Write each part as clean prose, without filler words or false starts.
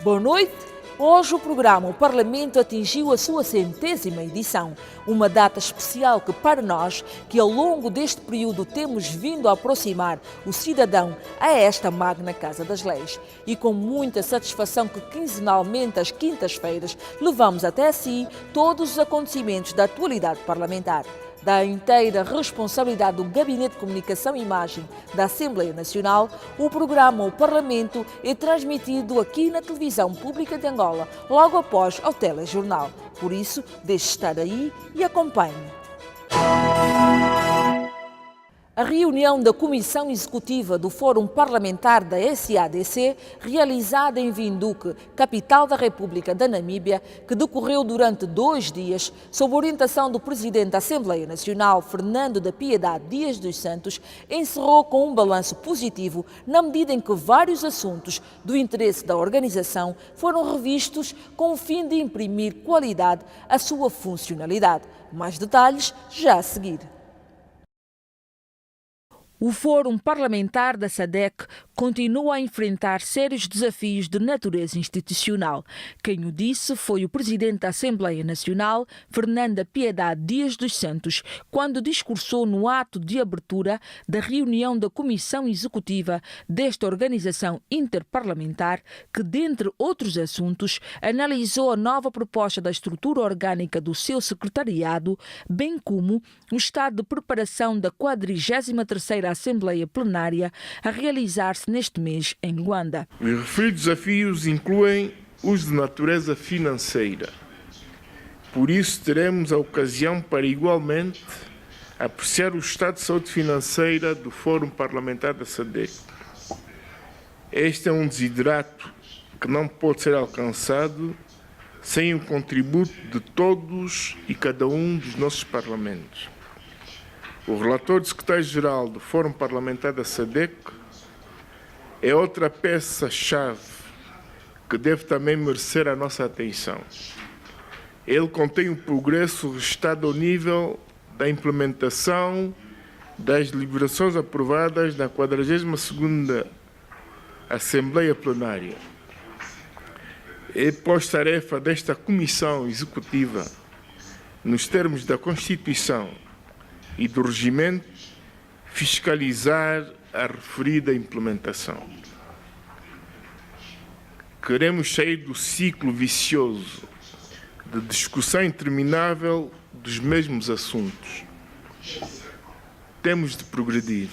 Boa noite. Hoje o programa O Parlamento atingiu a sua 100ª edição, uma data especial que para nós, que ao longo deste período temos vindo a aproximar o cidadão a esta magna Casa das Leis. E com muita satisfação que quinzenalmente às quintas-feiras levamos até si todos os acontecimentos da atualidade parlamentar. Da inteira responsabilidade do Gabinete de Comunicação e Imagem da Assembleia Nacional, o programa O Parlamento é transmitido aqui na Televisão Pública de Angola, logo após ao telejornal. Por isso, deixe estar aí e acompanhe. A reunião da Comissão Executiva do Fórum Parlamentar da SADC, realizada em Windhoek, capital da República da Namíbia, que decorreu durante 2 dias, sob orientação do Presidente da Assembleia Nacional, Fernando da Piedade Dias dos Santos, encerrou com um balanço positivo na medida em que vários assuntos do interesse da organização foram revistos com o fim de imprimir qualidade à sua funcionalidade. Mais detalhes já a seguir. O Fórum Parlamentar da SADC continua a enfrentar sérios desafios de natureza institucional. Quem o disse foi o Presidente da Assembleia Nacional, Fernando Piedade Dias dos Santos, quando discursou no ato de abertura da reunião da Comissão Executiva desta organização interparlamentar, que, dentre outros assuntos, analisou a nova proposta da estrutura orgânica do seu secretariado, bem como o estado de preparação da 43ª Assembleia Plenária a realizar-se neste mês em Luanda. Os referidos desafios incluem os de natureza financeira. Por isso, teremos a ocasião para, igualmente, apreciar o estado de saúde financeira do Fórum Parlamentar da SADC. Este é um desiderato que não pode ser alcançado sem o contributo de todos e cada um dos nossos parlamentos. O relator do secretário-geral do Fórum Parlamentar da SADC é outra peça-chave que deve também merecer a nossa atenção. Ele contém o progresso registrado ao nível da implementação das deliberações aprovadas na 42ª Assembleia Plenária. É pós-tarefa desta Comissão Executiva, nos termos da Constituição e do regimento, fiscalizar a referida implementação. Queremos sair do ciclo vicioso de discussão interminável dos mesmos assuntos. Temos de progredir.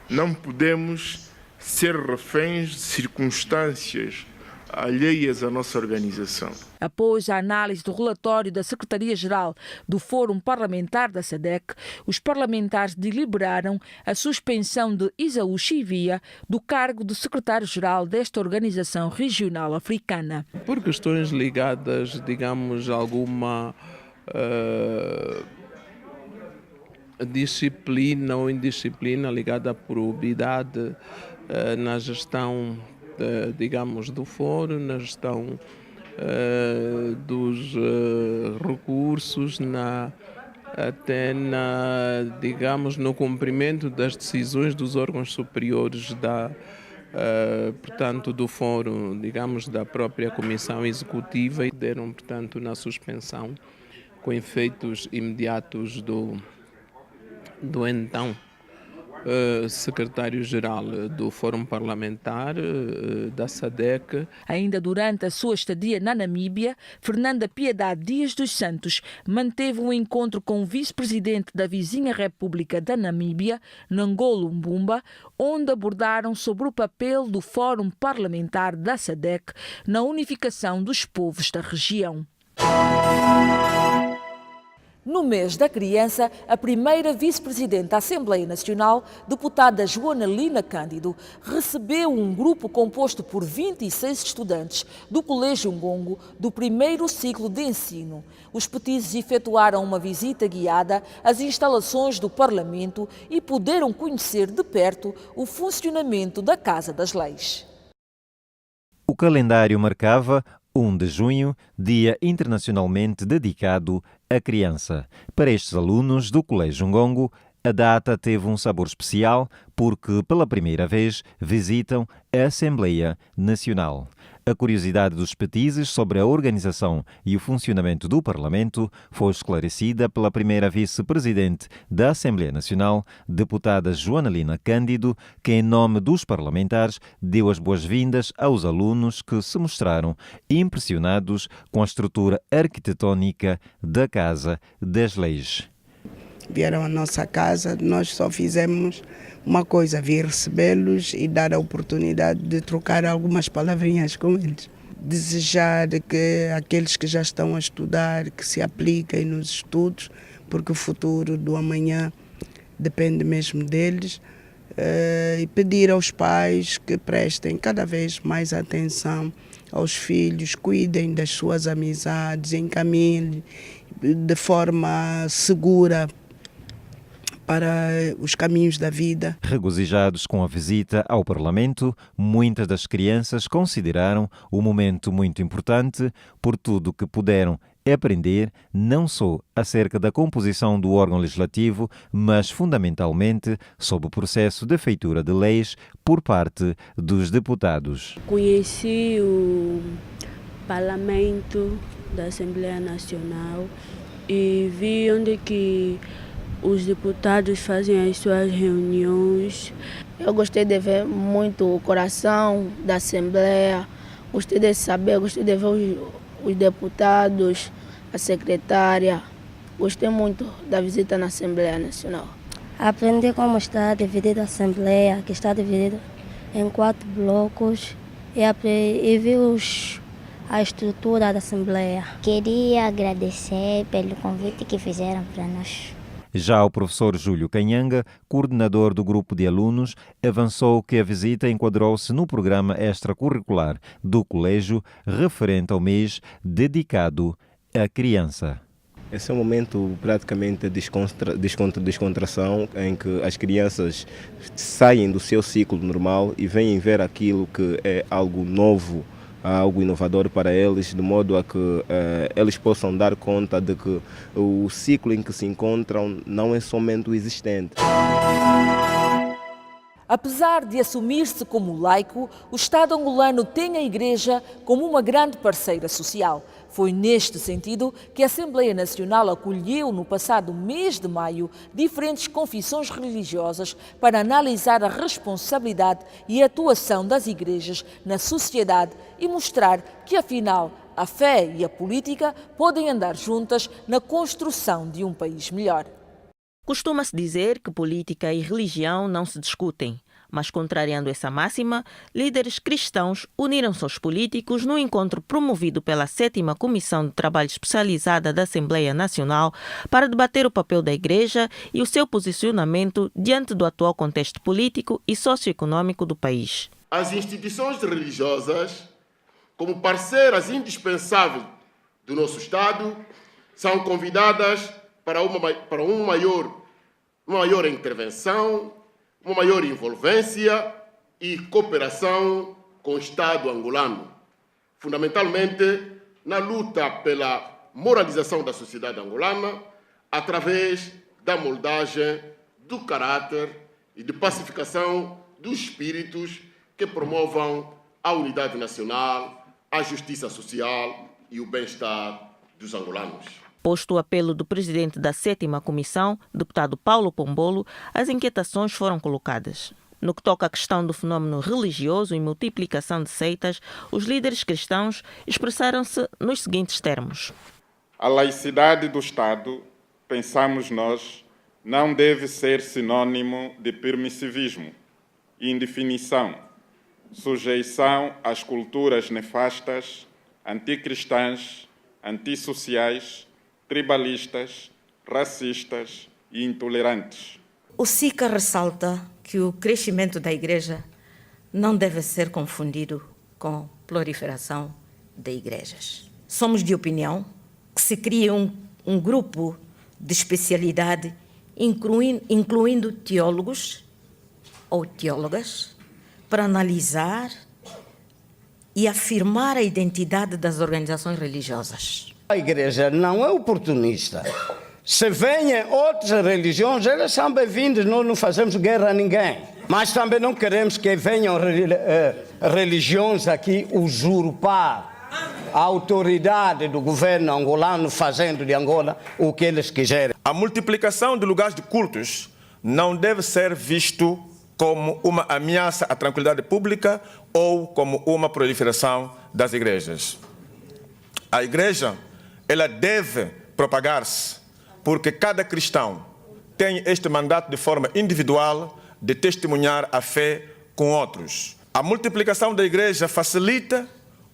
Não podemos ser reféns de circunstâncias alheias à nossa organização. Após a análise do relatório da Secretaria-Geral do Fórum Parlamentar da SADC, os parlamentares deliberaram a suspensão de Isaú Chivia do cargo de secretário-geral desta organização regional africana. Por questões ligadas, digamos, a alguma disciplina ou indisciplina ligada à probidade na gestão, digamos, do fórum, na gestão dos recursos, digamos, no cumprimento das decisões dos órgãos superiores portanto, do fórum, digamos, da própria Comissão Executiva, e deram, portanto, na suspensão com efeitos imediatos do então secretário-geral do Fórum Parlamentar da SADC. Ainda durante a sua estadia na Namíbia, Fernanda Piedade Dias dos Santos manteve um encontro com o vice-presidente da vizinha República da Namíbia, Ngolo Mbumba, onde abordaram sobre o papel do Fórum Parlamentar da SADC na unificação dos povos da região. No mês da criança, a primeira vice-presidente da Assembleia Nacional, deputada Joana Lina Cândido, recebeu um grupo composto por 26 estudantes do Colégio Ngongo do primeiro ciclo de ensino. Os petizes efetuaram uma visita guiada às instalações do Parlamento e puderam conhecer de perto o funcionamento da Casa das Leis. O calendário marcava 1 de junho, dia internacionalmente dedicado à criança. Para estes alunos do Colégio Ngongo, A data teve um sabor especial porque, pela primeira vez, visitam a Assembleia Nacional. A curiosidade dos petizes sobre a organização e o funcionamento do Parlamento foi esclarecida pela primeira vice-presidente da Assembleia Nacional, deputada Joana Lina Cândido, que, em nome dos parlamentares, deu as boas-vindas aos alunos que se mostraram impressionados com a estrutura arquitetônica da Casa das Leis. Vieram à nossa casa, nós só fizemos uma coisa, vir recebê-los e dar a oportunidade de trocar algumas palavrinhas com eles. Desejar que aqueles que já estão a estudar, que se apliquem nos estudos, porque o futuro do amanhã depende mesmo deles, e pedir aos pais que prestem cada vez mais atenção aos filhos, cuidem das suas amizades, encaminhem de forma segura para os caminhos da vida. Regozijados com a visita ao Parlamento, muitas das crianças consideraram o momento muito importante por tudo que puderam aprender, não só acerca da composição do órgão legislativo, mas fundamentalmente sobre o processo de feitura de leis por parte dos deputados. Conheci o Parlamento da Assembleia Nacional e vi onde que os deputados fazem as suas reuniões. Eu gostei de ver muito o coração da Assembleia, gostei de saber, gostei de ver os deputados, a secretária. Gostei muito da visita na Assembleia Nacional. Aprendi como está dividida a Assembleia, que está dividida em 4 blocos, e vi a estrutura da Assembleia. Queria agradecer pelo convite que fizeram para nós. Já o professor Júlio Canhanga, coordenador do grupo de alunos, avançou que a visita enquadrou-se no programa extracurricular do colégio referente ao mês dedicado à criança. Esse é um momento praticamente de descontração em que as crianças saem do seu ciclo normal e vêm ver aquilo que é algo novo, algo inovador para eles, de modo a que eles possam dar conta de que o ciclo em que se encontram não é somente o existente. Apesar de assumir-se como laico, o Estado angolano tem a Igreja como uma grande parceira social. Foi neste sentido que a Assembleia Nacional acolheu, no passado mês de maio, diferentes confissões religiosas para analisar a responsabilidade e a atuação das igrejas na sociedade e mostrar que, afinal, a fé e a política podem andar juntas na construção de um país melhor. Costuma-se dizer que política e religião não se discutem, mas, contrariando essa máxima, líderes cristãos uniram-se aos políticos no encontro promovido pela 7ª Comissão de Trabalho Especializada da Assembleia Nacional para debater o papel da Igreja e o seu posicionamento diante do atual contexto político e socioeconômico do país. As instituições religiosas, como parceiras indispensáveis do nosso Estado, são convidadas para uma maior intervenção, uma maior envolvência e cooperação com o Estado angolano, fundamentalmente na luta pela moralização da sociedade angolana, através da moldagem do caráter e de pacificação dos espíritos que promovam a unidade nacional, a justiça social e o bem-estar dos angolanos. Posto o apelo do presidente da 7ª Comissão, deputado Paulo Pombolo, as inquietações foram colocadas. No que toca à questão do fenómeno religioso e multiplicação de seitas, os líderes cristãos expressaram-se nos seguintes termos. A laicidade do Estado, pensamos nós, não deve ser sinônimo de permissivismo, indefinição, sujeição às culturas nefastas, anticristãs, antissociais, tribalistas, racistas e intolerantes. O SICA ressalta que o crescimento da Igreja não deve ser confundido com proliferação de igrejas. Somos de opinião que se crie um grupo de especialidade, incluindo teólogos ou teólogas, para analisar e afirmar a identidade das organizações religiosas. A Igreja não é oportunista. Se vêm outras religiões, elas são bem-vindas, nós não fazemos guerra a ninguém. Mas também não queremos que venham religiões aqui usurpar a autoridade do governo angolano, fazendo de Angola o que eles quiserem. A multiplicação de lugares de cultos não deve ser visto como uma ameaça à tranquilidade pública ou como uma proliferação das igrejas. A igreja, ela deve propagar-se, porque cada cristão tem este mandato de forma individual de testemunhar a fé com outros. A multiplicação da igreja facilita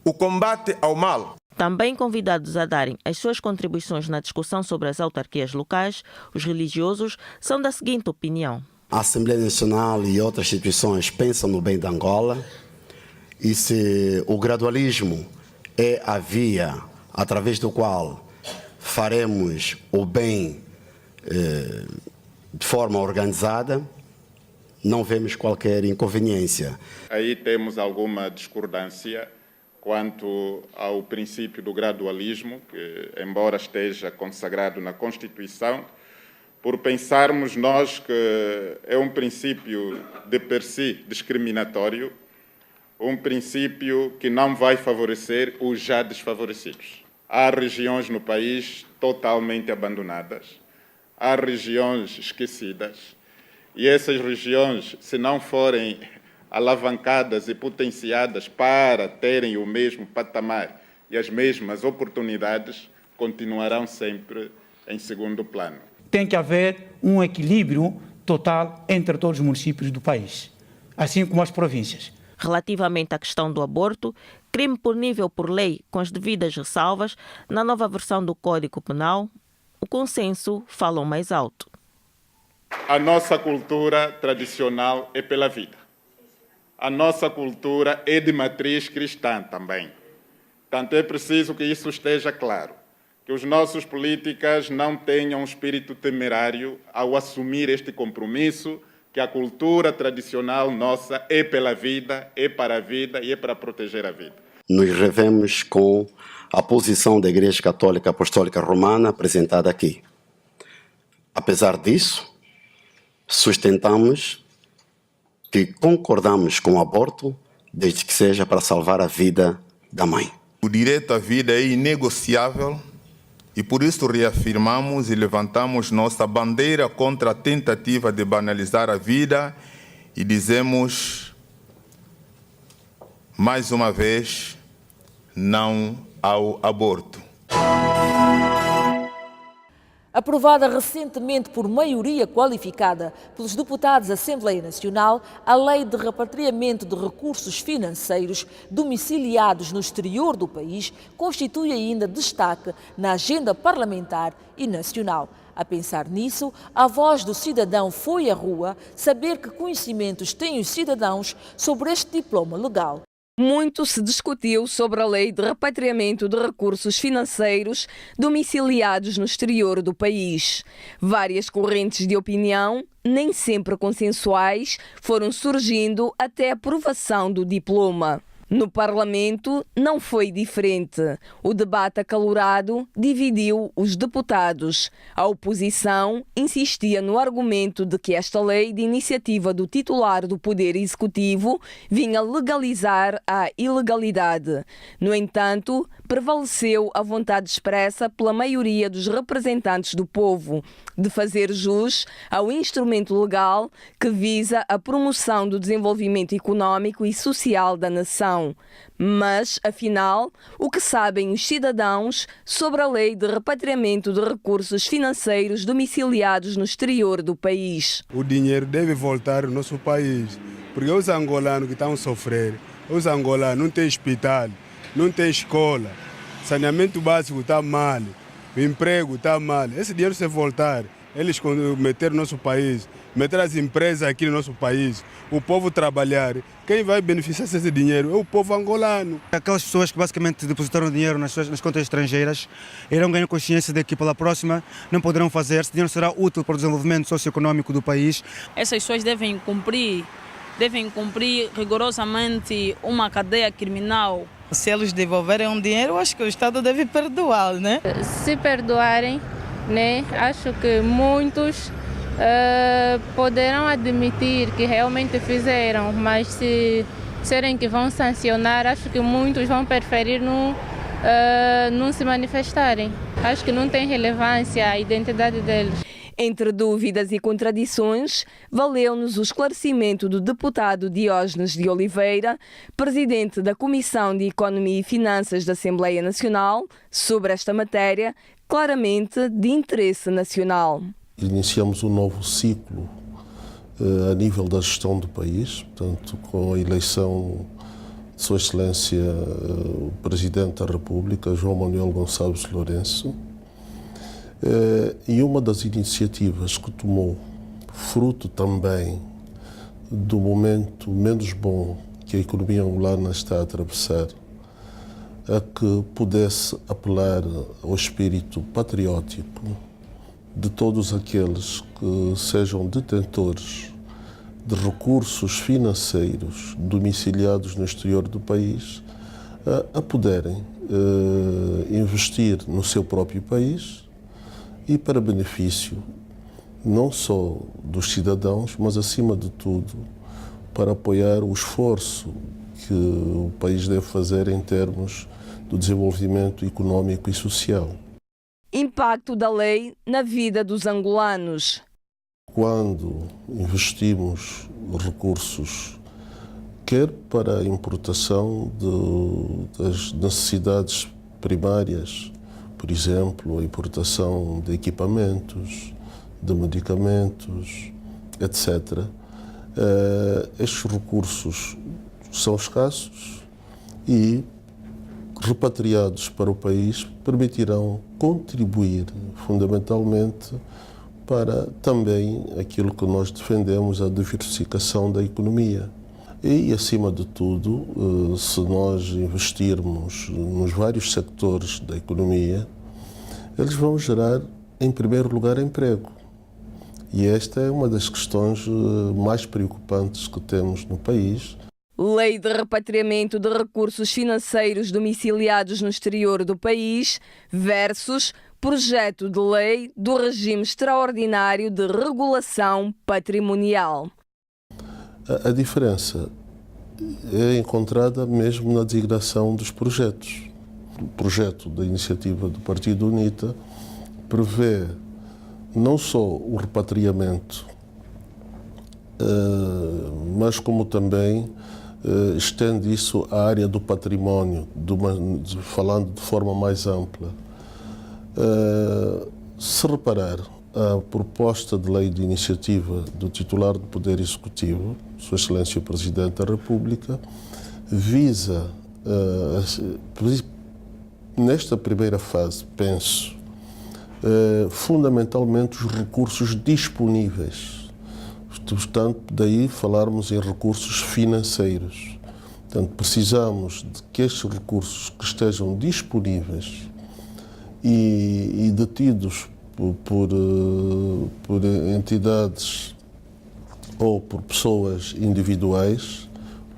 o combate ao mal. Também convidados a darem as suas contribuições na discussão sobre as autarquias locais, os religiosos são da seguinte opinião. A Assembleia Nacional e outras instituições pensam no bem da Angola, e se o gradualismo é a via através do qual faremos o bem de forma organizada, não vemos qualquer inconveniência. Aí temos alguma discordância quanto ao princípio do gradualismo, que, embora esteja consagrado na Constituição, por pensarmos nós que é um princípio de per si discriminatório, um princípio que não vai favorecer os já desfavorecidos. Há regiões no país totalmente abandonadas, há regiões esquecidas, e essas regiões, se não forem alavancadas e potenciadas para terem o mesmo patamar e as mesmas oportunidades, continuarão sempre em segundo plano. Tem que haver um equilíbrio total entre todos os municípios do país, assim como as províncias. Relativamente à questão do aborto, crime punível por lei com as devidas ressalvas, na nova versão do Código Penal, o consenso fala mais alto. A nossa cultura tradicional é pela vida. A nossa cultura é de matriz cristã também. Portanto, é preciso que isso esteja claro, que os nossos políticos não tenham um espírito temerário ao assumir este compromisso, que a cultura tradicional nossa é pela vida, é para a vida e é para proteger a vida. Nos revemos com a posição da Igreja Católica Apostólica Romana apresentada aqui. Apesar disso, sustentamos que concordamos com o aborto, desde que seja para salvar a vida da mãe. O direito à vida é inegociável e por isso reafirmamos e levantamos nossa bandeira contra a tentativa de banalizar a vida e dizemos, mais uma vez, não ao aborto. Aprovada recentemente por maioria qualificada pelos deputados da Assembleia Nacional, a Lei de Repatriamento de Recursos Financeiros domiciliados no exterior do país constitui ainda destaque na agenda parlamentar e nacional. A pensar nisso, a voz do cidadão foi à rua saber que conhecimentos têm os cidadãos sobre este diploma legal. Muito se discutiu sobre a Lei de Repatriamento de Recursos Financeiros domiciliados no exterior do país. Várias correntes de opinião, nem sempre consensuais, foram surgindo até a aprovação do diploma. No Parlamento não foi diferente. O debate acalorado dividiu os deputados. A oposição insistia no argumento de que esta lei de iniciativa do titular do Poder Executivo vinha legalizar a ilegalidade. No entanto, prevaleceu a vontade expressa pela maioria dos representantes do povo de fazer jus ao instrumento legal que visa a promoção do desenvolvimento económico e social da nação. Mas, afinal, o que sabem os cidadãos sobre a Lei de Repatriamento de Recursos Financeiros domiciliados no exterior do país? O dinheiro deve voltar ao nosso país, porque os angolanos que estão a sofrer, os angolanos não têm hospital, não têm escola, saneamento básico está mal, o emprego está mal. Esse dinheiro se voltar, eles meter no nosso país, meter as empresas aqui no nosso país, o povo trabalhar, quem vai beneficiar desse dinheiro é o povo angolano. Aquelas pessoas que basicamente depositaram dinheiro nas contas estrangeiras irão ganhar consciência de que pela próxima não poderão fazer, esse dinheiro será útil para o desenvolvimento socioeconômico do país. Essas pessoas devem cumprir rigorosamente uma cadeia criminal. Se eles devolverem um dinheiro, eu acho que o Estado deve perdoar, né? Se perdoarem, né? Acho que muitos poderão admitir que realmente fizeram, mas se disserem que vão sancionar, acho que muitos vão preferir não se manifestarem. Acho que não tem relevância a identidade deles. Entre dúvidas e contradições, valeu-nos o esclarecimento do deputado Diógenes de Oliveira, presidente da Comissão de Economia e Finanças da Assembleia Nacional, sobre esta matéria, claramente de interesse nacional. Iniciamos um novo ciclo a nível da gestão do país, portanto, com a eleição de Sua Excelência o Presidente da República, João Manuel Gonçalves Lourenço. E uma das iniciativas que tomou, fruto também do momento menos bom que a economia angolana está a atravessar, a que pudesse apelar ao espírito patriótico de todos aqueles que sejam detentores de recursos financeiros domiciliados no exterior do país, a poderem investir no seu próprio país e para benefício não só dos cidadãos, mas acima de tudo para apoiar o esforço que o país deve fazer em termos do desenvolvimento económico e social. Impacto da lei na vida dos angolanos. Quando investimos recursos, quer para a importação das necessidades primárias, por exemplo, a importação de equipamentos, de medicamentos, etc., estes recursos são escassos e, repatriados para o país, permitirão contribuir fundamentalmente para também aquilo que nós defendemos, a diversificação da economia. E, acima de tudo, se nós investirmos nos vários sectores da economia, eles vão gerar, em primeiro lugar, emprego. E esta é uma das questões mais preocupantes que temos no país. Lei de repatriamento de recursos financeiros domiciliados no exterior do país versus projeto de lei do regime extraordinário de regulação patrimonial. A diferença é encontrada mesmo na designação dos projetos. O projeto da iniciativa do Partido UNITA prevê não só o repatriamento, mas como também estende isso à área do património, falando de forma mais ampla. Se reparar, a proposta de lei de iniciativa do titular do Poder Executivo, Sua Excelência o Presidente da República, visa, nesta primeira fase, penso, fundamentalmente os recursos disponíveis. Portanto, daí falarmos em recursos financeiros. Portanto, precisamos de que estes recursos que estejam disponíveis e detidos por entidades ou por pessoas individuais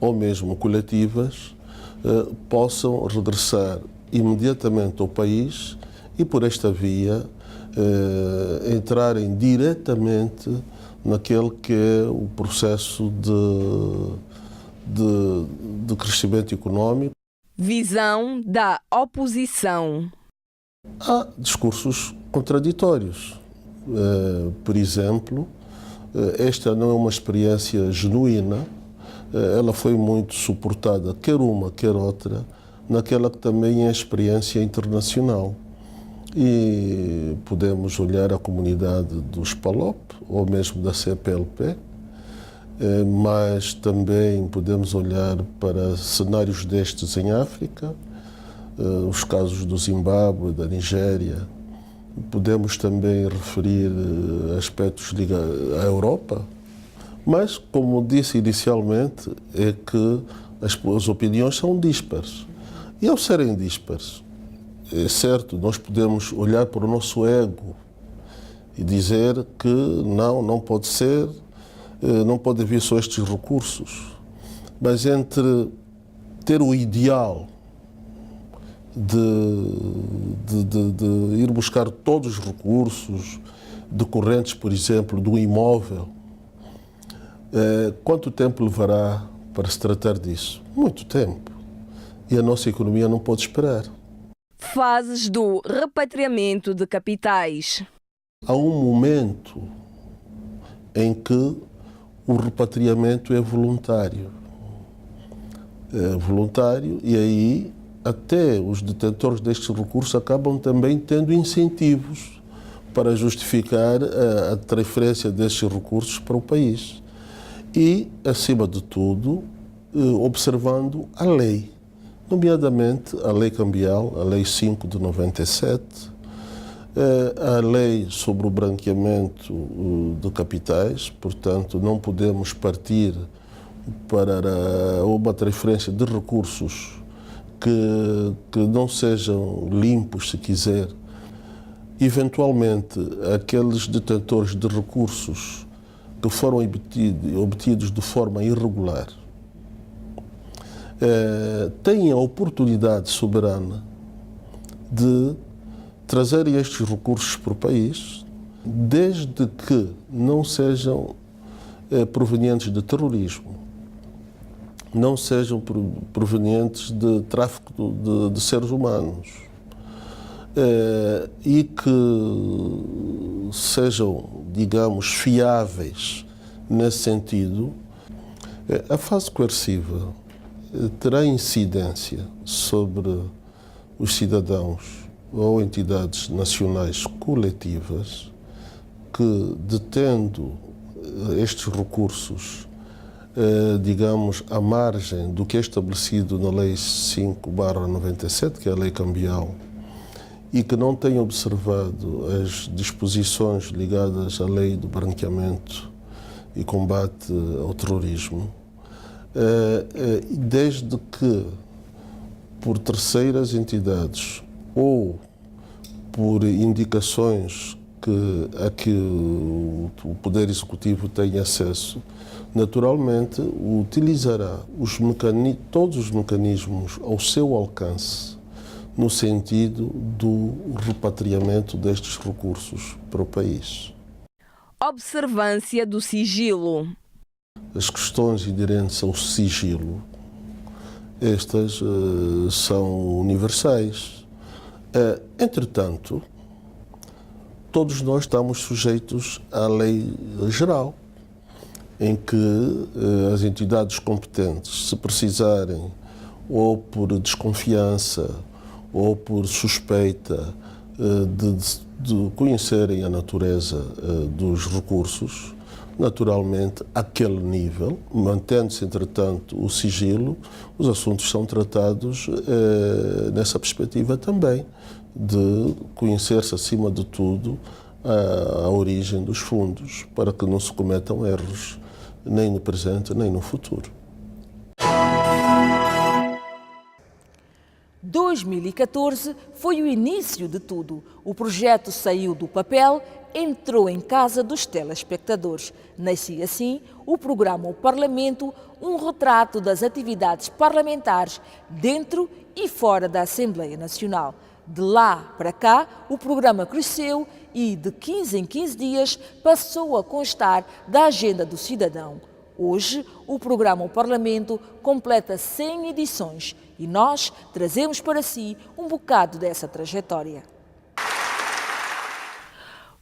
ou mesmo coletivas possam regressar imediatamente ao país e, por esta via, entrarem diretamente naquele que é o processo de crescimento económico. Visão da oposição. Há discursos contraditórios. Por exemplo, esta não é uma experiência genuína, ela foi muito suportada, quer uma, quer outra, naquela que também é a experiência internacional. E podemos olhar a comunidade dos PALOP, ou mesmo da CPLP, mas também podemos olhar para cenários destes em África, os casos do Zimbábue, da Nigéria. Podemos também referir aspectos ligados à Europa, mas, como disse inicialmente, é que as opiniões são díspares. E ao serem díspares, é certo, nós podemos olhar para o nosso ego e dizer que não pode ser, não pode haver só estes recursos. Mas entre ter o ideal de ir buscar todos os recursos decorrentes, por exemplo, do imóvel, quanto tempo levará para se tratar disso? Muito tempo. E a nossa economia não pode esperar. Fases do repatriamento de capitais. Há um momento em que o repatriamento é voluntário. É voluntário e aí até os detentores destes recursos acabam também tendo incentivos para justificar a transferência destes recursos para o país. E, acima de tudo, observando a lei, nomeadamente a lei cambial, a lei 5 de 97, a lei sobre o branqueamento de capitais, portanto não podemos partir para uma transferência de recursos que não sejam limpos, se quiser. Eventualmente, aqueles detentores de recursos que foram obtidos de forma irregular têm a oportunidade soberana de trazerem estes recursos para o país, desde que não sejam provenientes de terrorismo, não sejam provenientes de tráfico de seres humanos e que sejam, digamos, fiáveis nesse sentido. A fase coerciva terá incidência sobre os cidadãos ou entidades nacionais coletivas que, detendo estes recursos, digamos, à margem do que é estabelecido na Lei 5/97, que é a lei cambial, e que não tenham observado as disposições ligadas à lei do branqueamento e combate ao terrorismo, desde que por terceiras entidades ou por indicações a que o Poder Executivo tem acesso, naturalmente utilizará todos os mecanismos ao seu alcance no sentido do repatriamento destes recursos para o país. Observância do sigilo. As questões inerentes ao sigilo, estas são universais. Entretanto, todos nós estamos sujeitos à lei geral, em que as entidades competentes, se precisarem, ou por desconfiança, ou por suspeita de conhecerem a natureza dos recursos, naturalmente, àquele nível, mantendo-se, entretanto, o sigilo, os assuntos são tratados nessa perspectiva também, de conhecer-se, acima de tudo, a origem dos fundos, para que não se cometam erros, nem no presente, nem no futuro. 2014 foi o início de tudo. O projeto saiu do papel, entrou em casa dos telespectadores. Nascia assim o programa O Parlamento, um retrato das atividades parlamentares dentro e fora da Assembleia Nacional. De lá para cá, o programa cresceu e, de 15 em 15 dias, passou a constar da agenda do cidadão. Hoje, o programa O Parlamento completa 100 edições e nós trazemos para si um bocado dessa trajetória.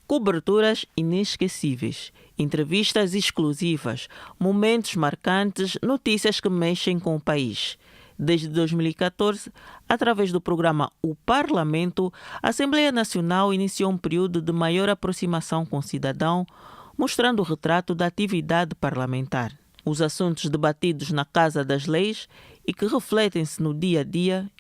Coberturas inesquecíveis, entrevistas exclusivas, momentos marcantes, notícias que mexem com o país. Desde 2014, através do programa O Parlamento, a Assembleia Nacional iniciou um período de maior aproximação com o cidadão, mostrando o retrato da atividade parlamentar. Os assuntos debatidos na Casa das Leis e que refletem-se no dia a dia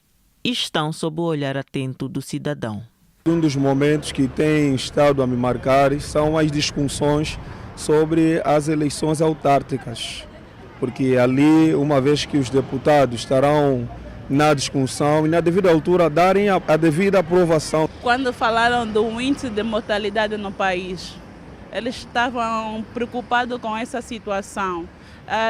estão sob o olhar atento do cidadão. Um dos momentos que tem estado a me marcar são as discussões sobre as eleições autárquicas, porque ali, uma vez que os deputados estarão na discussão e na devida altura darem a devida aprovação. Quando falaram do índice de mortalidade no país, eles estavam preocupados com essa situação.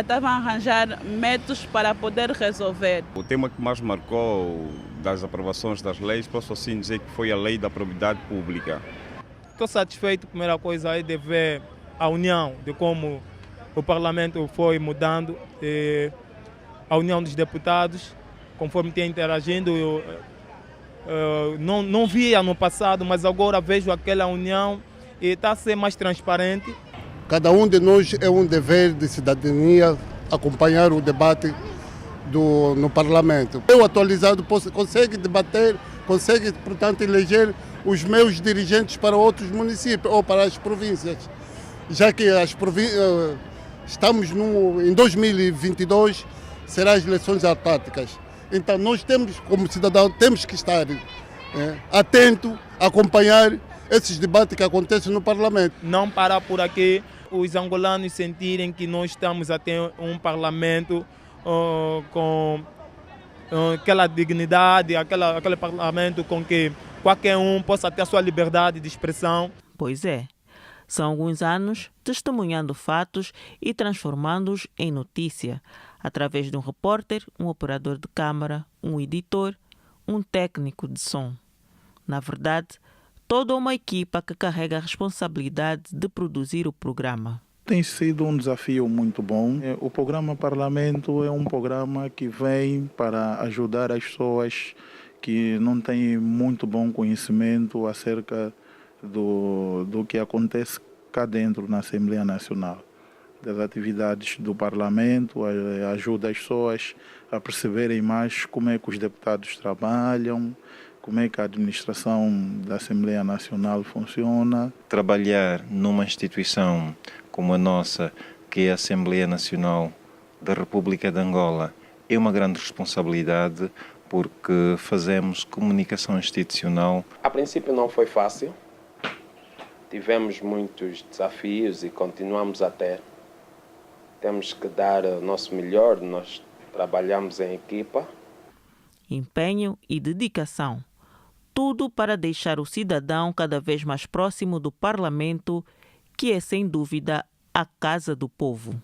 Estavam a arranjar métodos para poder resolver. O tema que mais marcou das aprovações das leis, posso assim dizer que foi a lei da probidade pública. Estou satisfeito, primeira coisa, é de ver a união, de como o Parlamento foi mudando, a união dos deputados, conforme tem interagindo. Não via no passado, mas agora vejo aquela união e está a ser mais transparente. Cada um de nós é um dever de cidadania acompanhar o debate no Parlamento. Eu, atualizado, consegue debater, consegue, portanto, eleger os meus dirigentes para outros municípios ou para as províncias, já que estamos em 2022, serão as eleições autárquicas. Então nós temos, como cidadão, temos que estar atento, acompanhar esses debates que acontecem no Parlamento. Não parar por aqui, os angolanos sentirem que nós estamos a ter um Parlamento com aquela dignidade, aquele Parlamento com que qualquer um possa ter a sua liberdade de expressão. Pois é, são alguns anos testemunhando fatos e transformando-os em notícia, através de um repórter, um operador de câmara, um editor, um técnico de som. Na verdade, toda uma equipa que carrega a responsabilidade de produzir o programa. Tem sido um desafio muito bom. O programa Parlamento é um programa que vem para ajudar as pessoas que não têm muito bom conhecimento acerca do que acontece cá dentro na Assembleia Nacional, das atividades do Parlamento, ajuda as pessoas a perceberem mais como é que os deputados trabalham, como é que a administração da Assembleia Nacional funciona. Trabalhar numa instituição como a nossa, que é a Assembleia Nacional da República de Angola, é uma grande responsabilidade porque fazemos comunicação institucional. A princípio não foi fácil, tivemos muitos desafios e continuamos a ter. Temos que dar o nosso melhor, nós trabalhamos em equipa. Empenho e dedicação. Tudo para deixar o cidadão cada vez mais próximo do Parlamento, que é, sem dúvida, a casa do povo.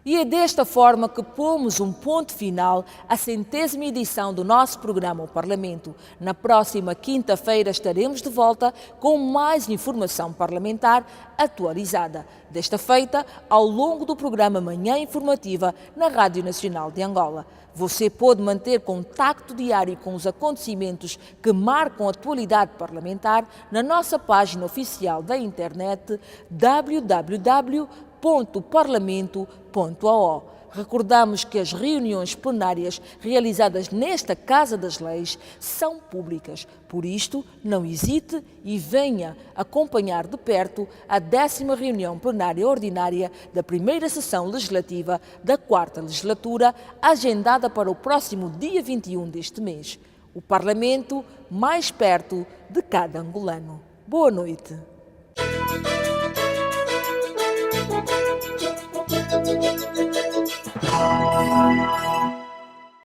E é desta forma que pomos um ponto final à 100ª edição do nosso programa O Parlamento. Na próxima quinta-feira estaremos de volta com mais informação parlamentar atualizada. Desta feita, ao longo do programa Manhã Informativa na Rádio Nacional de Angola. Você pode manter contacto diário com os acontecimentos que marcam a atualidade parlamentar na nossa página oficial da internet www.parlamento.ao. Recordamos que as reuniões plenárias realizadas nesta Casa das Leis são públicas. Por isto, não hesite e venha acompanhar de perto a 10ª reunião plenária ordinária da primeira sessão legislativa da 4ª legislatura, agendada para o próximo dia 21 deste mês. O Parlamento mais perto de cada angolano. Boa noite.